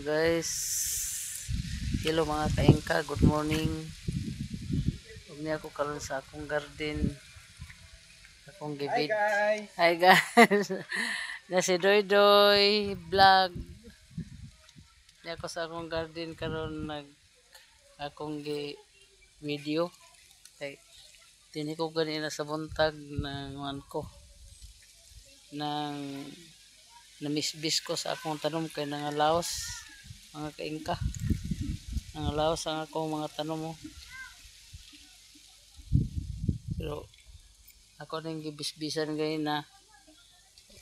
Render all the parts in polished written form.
guys, hello mga kaingka, good morning. Huwag niya ako karon sa akong garden, akong gibid. Hi guys. Na si Doy Doy vlog. Niya ako sa akong garden karon nag akong video. Kay tini ko ganina sa buntag ng ko ng namisbis ko sa akong tanom kay nangalaos mga kaingka, nangalaos ang akong mga tanom mo. Pero ako nang gibisbisan gayud na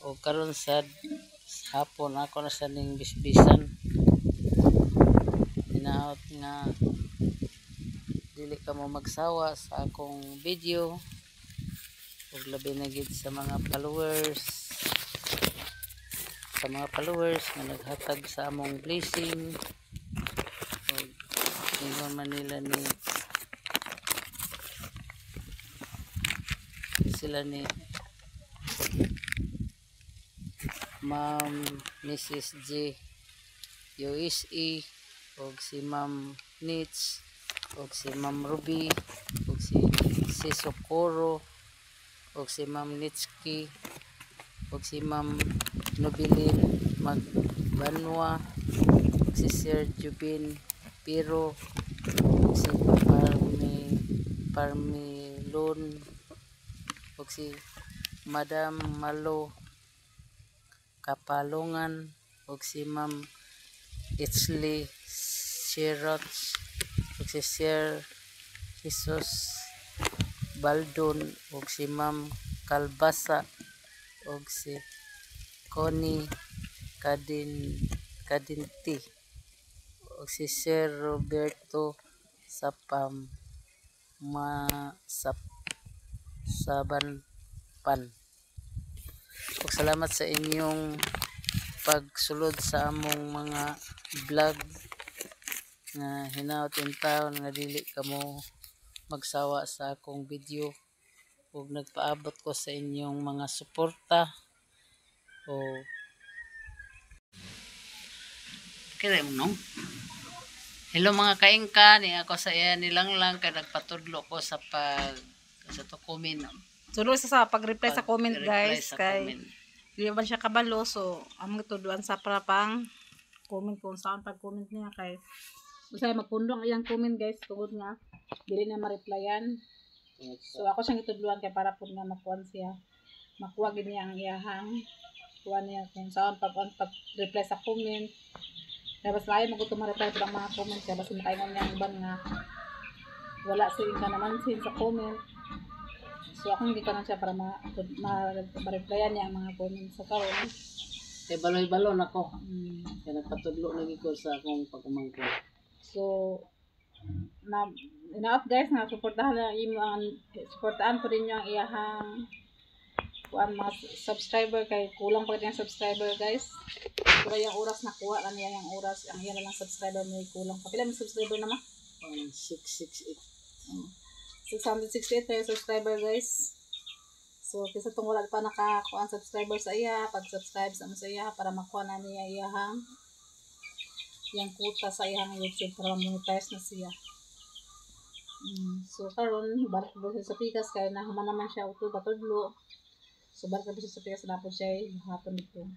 o karon sa hapon ako na sa ning bisbisan. Hinaot nga dili ka mo magsawa sa akong video ug labi na gid sa mga followers nga naghatag sa among blessing ug ingon man nila ni sila ni Ma'am Mrs. J USA ug si Ma'am Nitz ug si Ma'am Ruby ug si Socorro ug si Ma'am Nitski ug si Ma'am Nobilin Magbanwa ug si Sir Jubin Piro ug si Parmilon ug si Madam Malo Kapalungan ug si Ma'am Itzli Shirots ug si Sir Jesus Baldon ug si Ma'am Kalbasa ug si Connie Kadinti ug si Sir Roberto Sabanpan. Ug salamat sa inyong pagsulod sa among mga vlog nga hinaot in taon nga dili kamo magsawa sa akong video ug nagpaabot ko sa inyong mga suporta o kaya mo no. Hello mga kaingka, ni ako sa iya nilang kay nagpatudlo ko sa to comment. Tuloy sa pag-reply sa comment guys kay di man siya kabalo, so among tuduan sa parapang comment kung saan pag-comment niya kay usay magpundong iyang comment guys tungod nga dili na ma-replyan. So ako siyang itudluan kay para pud nga makuan siya, makuha gid niya ang iyahang kuan niya kung saan pag-reply sa comment. Tapos lain mo ko ma-reply sa mga comment kay basta makaingon niya ban nga wala siya ka naman sin sa comment. So ako hindi ka na siya para ma-replyan niya ang mga comments sa karon. Kay baloy-balon ako. Kaya nagpatudlo lagi ko sa akong pagkumangko. So ina-off guys nga suportahan na imo ang suportahan ko din niyo ang iyahang kuan mga subscriber kay kulang pa yung subscriber guys. Pero yung oras nakuha na niya yung oras, ang iyan lang subscriber may kulang pa. Pila may subscriber naman? 668. 668 tayo subscriber guys. So kisa tong wala pa nakakuha ang subscriber sa iya, pag-subscribe sa iya para makuha na niya iyahang yung kuta sa iyang YouTube para monetize na siya. So karon balik ko sa pikas kay nahuman naman siya uto patudlo. So balik ko sa pikas na po siya hapon dito.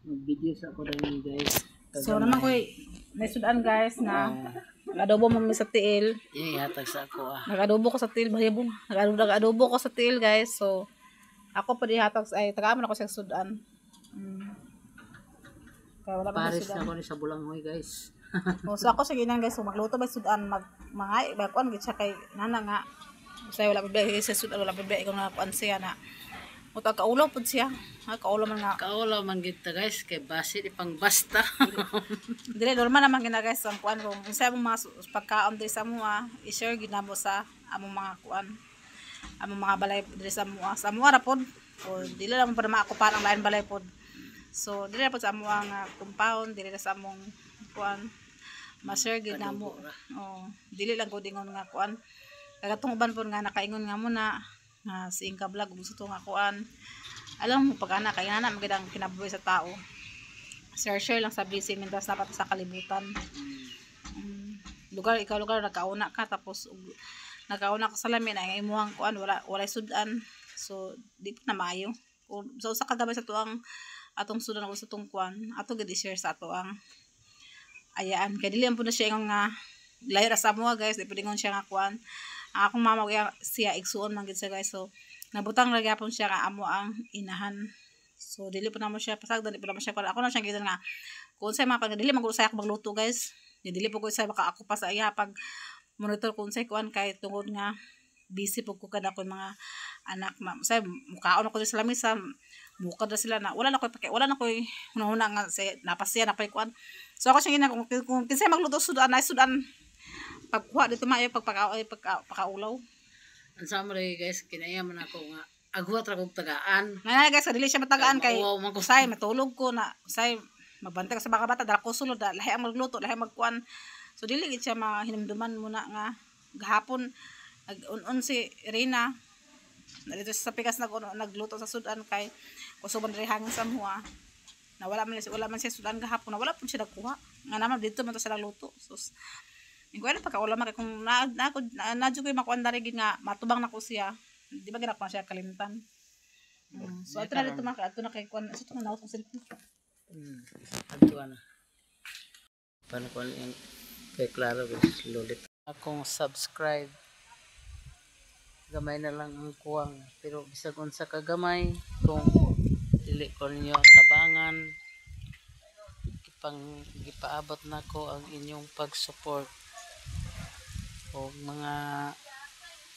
Mag-video sa ako rin guys. So naman ko may sudan guys na nag-adobo mo sa tiil. Hatag sa ako Nag-adobo ko sa tiil, bahibong. Nag-adobo ko sa tiil guys. So ako pa di hatag ay tagaan ako sa sudan. Kaya wala pa Paris sudan. ako ni sa Bulanghoy guys. So ako sa ginan guys, so magluto ba sudan mga kuan gid siya kay nana nga. Say wala pa sa sudan, wala pa ko nga kuan siya na. Uta kaulo pud siya. Kaulo man nga. Kaulo man gid ta guys kay basi di pang basta. Dili normal naman gina guys ang kuan kung unsa mo mga pagkaon diri sa mua, i-share gid namo sa among mga kuan. Among mga balay diri sa mua. Sa mua ra pod. O dili lang para maakupan ang lain balay pod. So dili ra pod sa among nga compound, dili ra sa among kuan. Ma-share gid namo. Oh, dili lang ko dingon nga kuan. Kagatong uban pod nga nakaingon nga muna nga si Inka Vlog gusto to nga kuan. Alam mo pag ana kay ana magandang kinabuhi sa tao. share lang sa busy mintas dapat sa kalibutan. Ikaw lugar nagkauna ka tapos nagkauna ka sa lamin ay imuhang kuan wala sudan. So di pa na maayo. So sa kagabay sa tuang atong sudan o sa tong kuan ato gid i-share sa ato ang ayaan kay dili po na siya nga layo ra sa mo guys, di pwede ngon siya nga kuan. Ang akong mama kaya siya igsuon man gid siya guys. So nabutang ra gyapon siya nga amo ang inahan. So dili pa namo siya pasagdan, dili pa namo siya kuan. Ako na siya gidan nga kung say mga pag dili man gud saya ako magluto guys. Dili po ko say baka ako pa sa iya pag monitor kung say kuan kay tungod nga busy po ko kada ko mga anak say mukaon ako sa lamisa mukad na sila na wala na koy hunahuna nga say napasya na pay kuan. So ako siya kung kinsay magluto sudan ay sudan pagkuha dito maayo pagpakaulaw. Ang summary guys, kinaya man ako nga agwat ra kog tagaan. Nga guys, dili siya matagaan kay usay matulog ko na usay mabantay ko sa baka bata dala ko sulod lahi ang magluto lahi magkuan. So dili gid siya mahinumduman muna nga gahapon nag-un si Rina dito sa pikas nagluto sa sudan kay kusuban diri hangin sa muha na wala man siya sudan gahapon na wala pud siya nagkuha nga naman dito man to sa luto. So ingwala pagkaula man kay kung nadyo ko makuan dari gid nga matubang na ko siya di ba ginako siya kalimtan. So ato na dito ato na kay kuan sa tong naos sa cellphone. Ato na paano ko yung kay klaro guys lulit akong subscribe gamay na lang ang kuwang pero bisag unsa ka gamay kung dili ko ninyo tabangan gipaabot na ko ang inyong pag-support o mga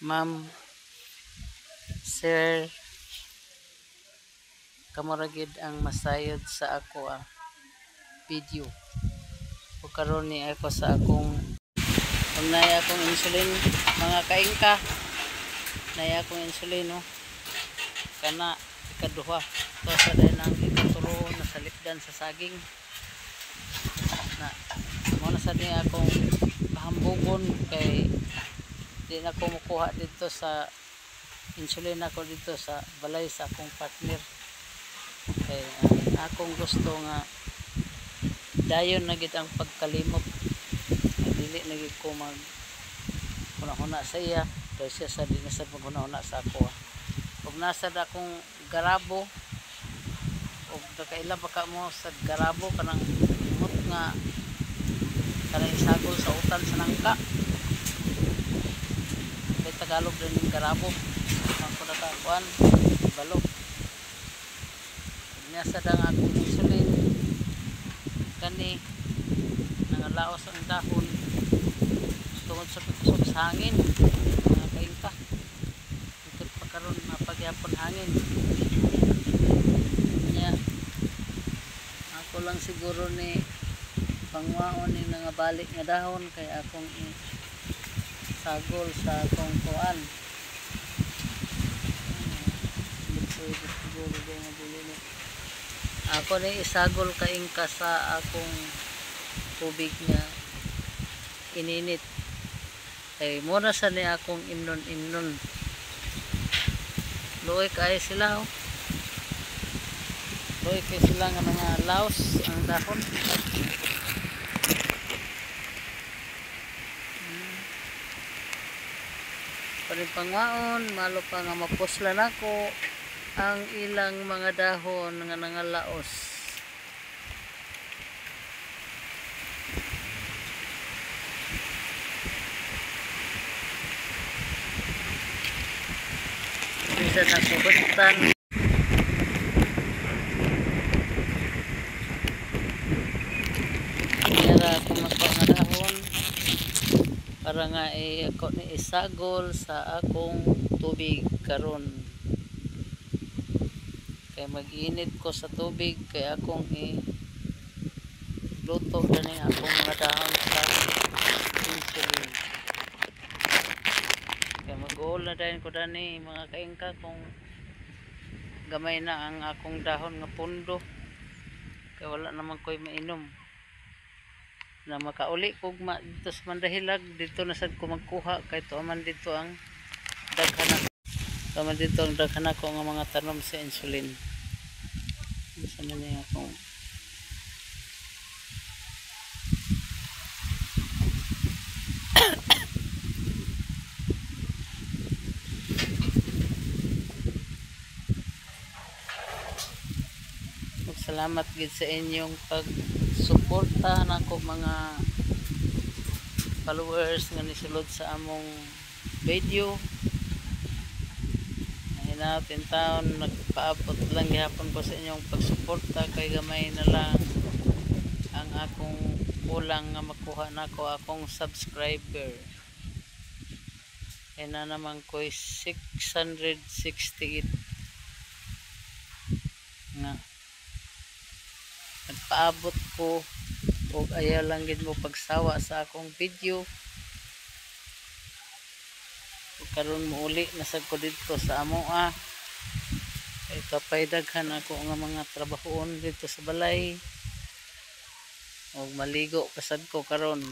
ma'am sir kamuragid ang masayod sa ako video o karon ni ako sa akong naya akong insulin mga kaingka naya akong insulin no kana ikaduha to sa dahil ang ikatulo na salipdan sa saging na mo na sa niya akong pahambugon kay di na ko makuha dito sa insulin ako dito sa balay sa akong partner kay akong gusto nga dayon na gid ang pagkalimot dili na gid ko mag hunahuna sa iya kay siya sa dinasad maghunahuna sa ako ug nasa da akong garabo ug nakailan pa ka mo sa garabo kanang imot nga kanang isagol sa utan sa nangka kay Tagalog din yung garabo ang ko nakakuan balok nasa da nga akong insulin kani nangalaos ang dahon tungod sa pagkusog sa hangin mga kaingka ikot pa karon mapagyapon hangin niya ako lang siguro ni pangwaon ni nangabalik nga dahon kay akong sagol sa akong kuan siguro din nga dili ako ni isagol kaingka sa akong tubig nga ininit kay muna sa ni akong imnon luoy kay sila luoy kay sila nga mga laos ang dahon panipangwaon malo pa nga mapuslan ako ang ilang mga dahon nga nangalaos bisa nakubutan kaya ako mako nga dahon para nga ako ni isagol sa akong tubig karon kay mag-init ko sa tubig kay akong luto na akong mga dahon sa insulin kay mag-uol na dahil ko dani mga kaingka kung gamay na ang akong dahon nga pundo kay wala naman ko'y mainom na makauli kog dito sa mandahilag dito na sad ko magkuha kay tuaman dito ang daghan tuaman dito ang daghan ko nga mga tanom sa insulin. Saan na niya akong salamat gid sa inyong pagsuporta nako mga followers nga nisulod sa among video. Ay natin taon nagpaabot lang gihapon ko sa inyong pagsuporta kay gamay na lang ang akong kulang nga makuha nako akong subscriber. Ay na naman ko 668 nga nagpaabot ko og ayaw lang gid mo pagsawa sa akong video. Karon mo uli nasag ko dito sa amoa kay kapay daghan ako nga mga trabahoon dito sa balay og maligo pasad ko karon.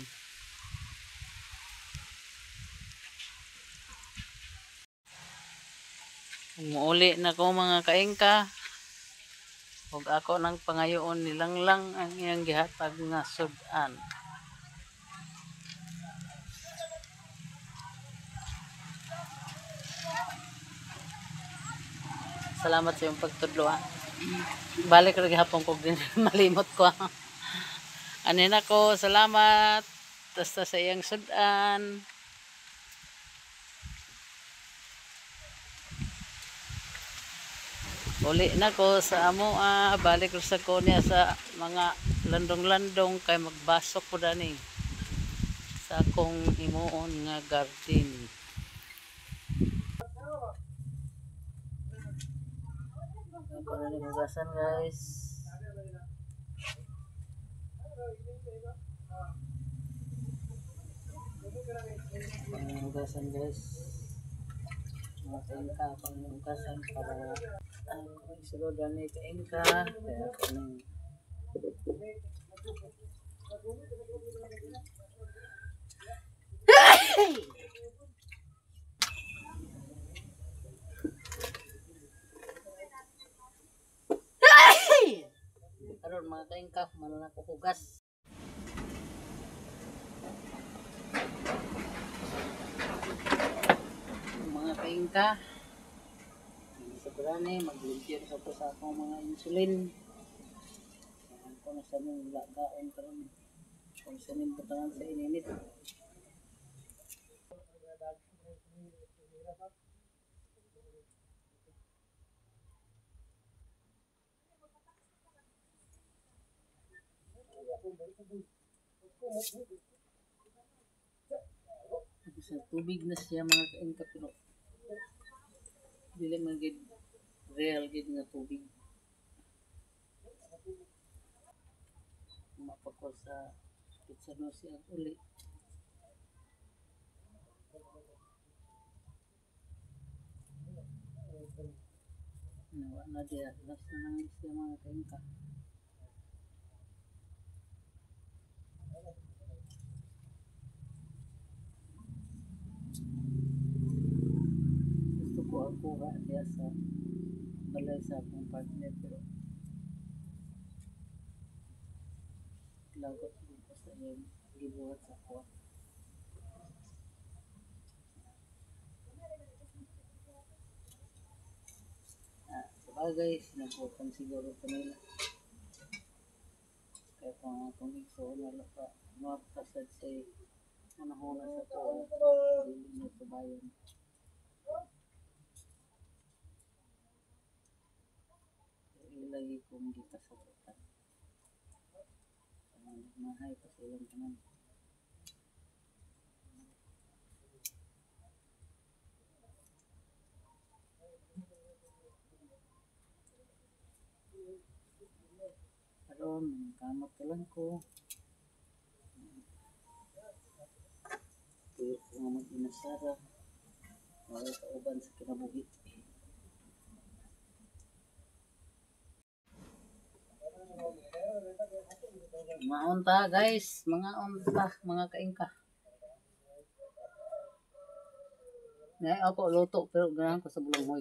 Muuli na ko mga kaingka ug ako nang pangayoon nilang lang ang iyang gihatag nga sud-an. Salamat sa iyong pagtudlo ha. Balik ra gihapon ko din malimot ko. Anin ako, salamat basta sa iyang sud-an. Uli na ko sa amoa, balik ko sa ko niya sa mga landong-landong kay magbasok ko dani sa akong imuon nga garden. Ako na ni hugasan guys. Hugasan guys. Mga kaingka akong hugasan para sulod ni kaingka kaya ako nang karon mga kaingka manon ako hugas. Mga kaingka sobrane mag-limpyo sa po sa akong mga insulin. Ako na sa mong lagaon karon kung sanin butangan sa ininit. Sa tubig na siya mga kaingka pero dili man gid real gid nga tubig. Mapako sa pizza no siya uli. Nawa na dia last na lang siya mga kaingka. Gusto ko ako diya sa balay sa akong partner pero lagot ko sa iyang gibuhat sa ako. Sabagay sinabutan siguro ito nila kaya kung akong igsoon wala pa mapasad sa manahona sa to hindi na ito bayan. Ilagi kong kita sa butan mahay pa sa ilang tanan. Karon kamot ka lang ko tuyo ko nga mag-inasara wala kauban sa kinabuhi. Mga unta guys, mga unta, mga kaingka. Nay ako luto pero ganahan ko sa bulanghoy.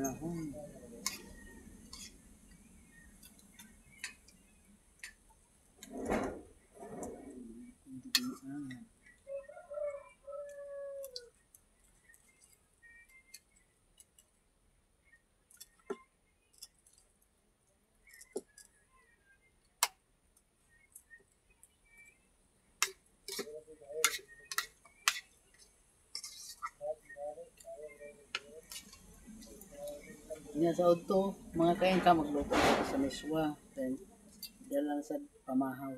panahon. Nya sa auto, mga kain ka magluto ka sa miswa. Then, dyan lang sa pamahaw.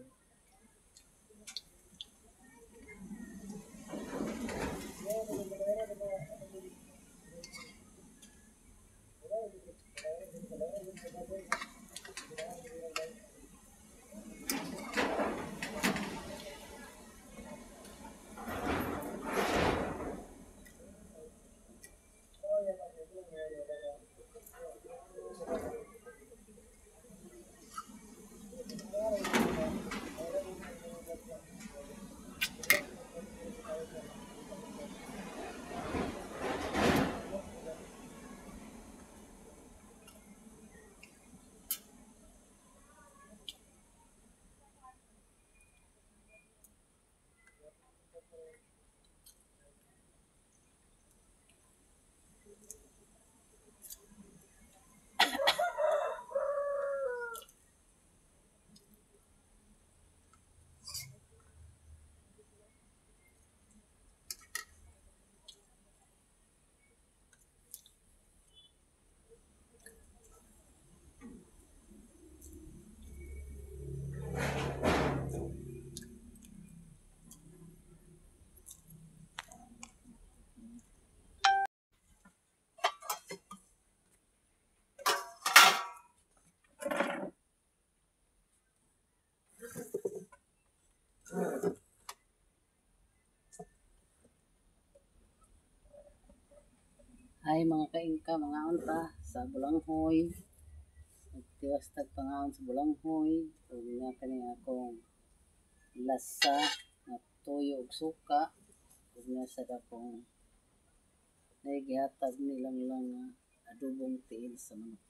Ay mga kaingka, mga unta sa Bulanghoy. Nagtiwas tagpangaon sa Bulanghoy. Huwag nga kani akong lasa na tuyo ug suka. Huwag nga sa akong naigihatag nilang lang adobong tiil sa manok.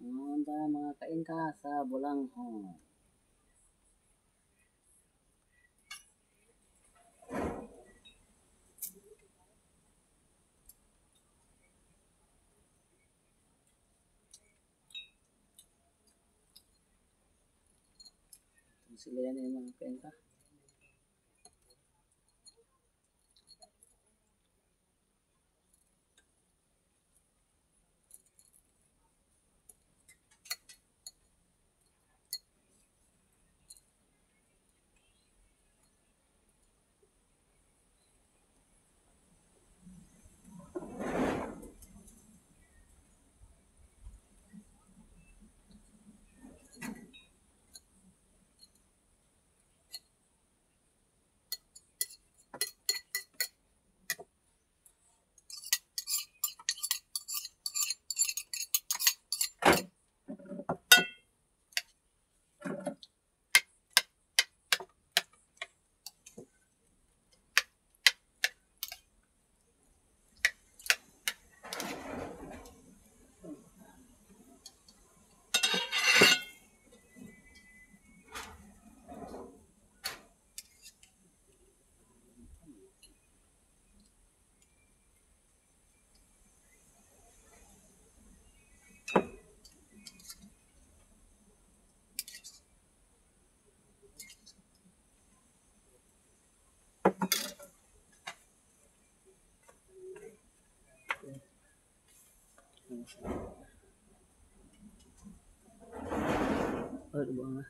Mga unta mga kaingka sa Bulanghoy. Sila yan yung mga kaingka. Ano ba nga?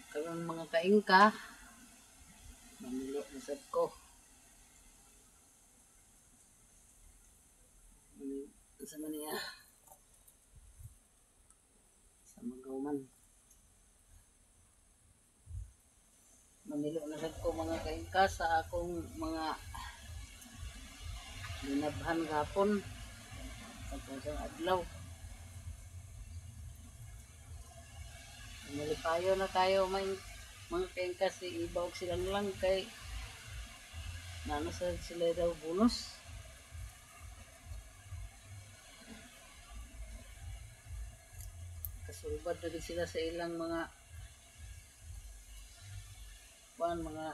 Karon mga kaingka, mamilo na sad ko. Sa maniya. Sa Magauman. Mamilo na sad ko mga kaingka sa akong mga linabhan gapon sa pusang adlaw. Payo na tayo mga kain kasi ibaw sila lang kay nanasad sila daw bonus. Kasulbad na din sila sa ilang mga mga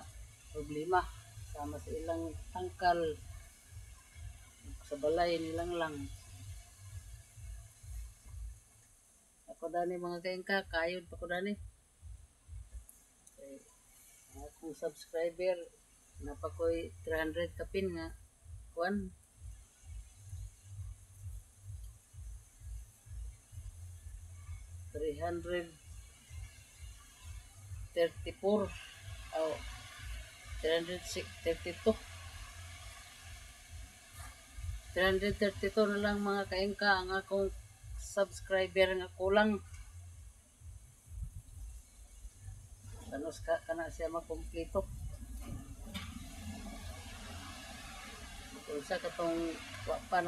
problema sama sa ilang tangkal sa balay nilang lang. Ako dani mga kaingka, kayod pa ko dani. Akong subscriber napakoy 300 kapin nga kuan. 334 oh 332 na lang mga kaingka ang akong subscriber nga kulang. Tanos ka kana siya makumpleto. Unsa katong wa pa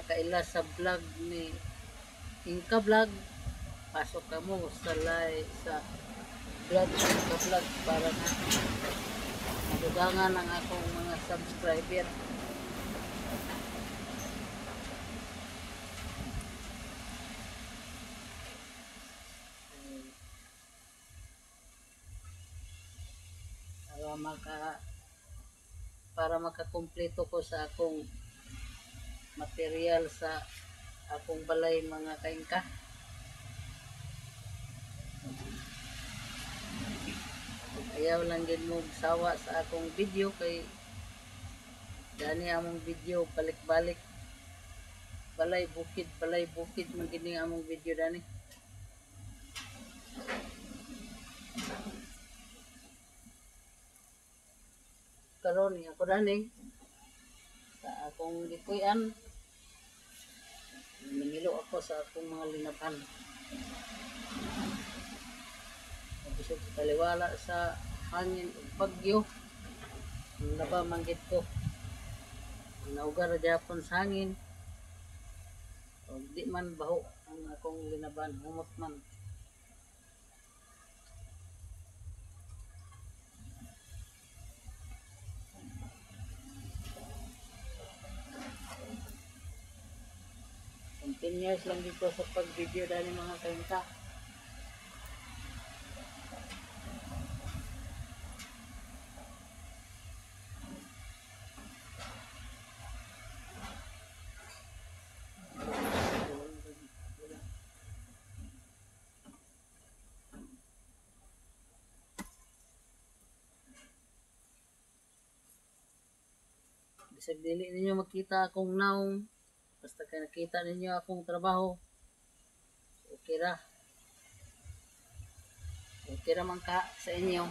kaila sa vlog ni Inka Vlog, pasok ka mo sa vlog para na madugangan ang akong mga subscriber. Para makakumpleto ko sa akong material sa akong balay mga kaingka. Ayaw lang din mo sawa sa akong video kay dani among video balik-balik balay bukid magini among video dani. Karon ako dani sa akong gipuy-an nangilo ako sa akong mga linaban. Bisog sa taliwala sa hangin ug bagyo naba manggit ko naugar gyapon sa hangin ug di man baho ang akong linaban, humot man. Continuous lang dito sa pag-video dahil mga kainta. Bisag dili ninyo makita akong naong, basta kaya nakita ninyo akong trabaho, okay ra man ka sa inyo.